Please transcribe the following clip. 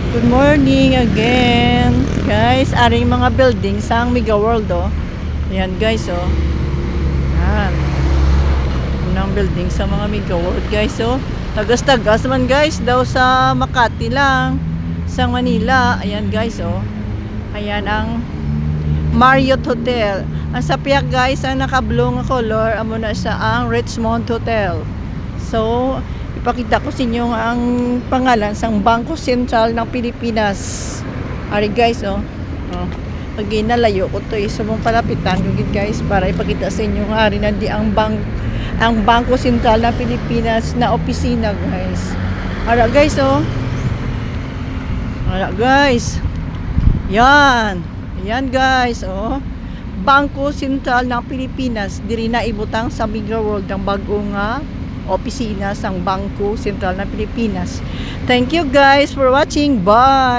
Good morning again. Guys, aring mga building sa Mega World oh. Ayan guys oh. Ayan. Unang building sa mga Mega World guys oh. Tagas-tagas man guys daw sa Makati lang. Sa Manila. Ayan guys oh. Ayan ang Marriott Hotel. Ang sapiak guys ang naka-blue nga color amo na sa ang Richmond Hotel. So, ipakita ko sa inyo ang pangalan sang Bangko Sentral ng Pilipinas. Ari guys oh. Pag ginalayo ko to so mong palapitan ko guys para ipakita sa inyo nga ari nandi ang Bangko Sentral ng Pilipinas na opisina guys. Ara guys oh. Ara guys. Yan. Yan guys oh. Bangko Sentral ng Pilipinas diri na ibutang sa Mega World ang bago nga opisina sang Bangko Sentral ng Pilipinas. Thank you guys for watching. Bye!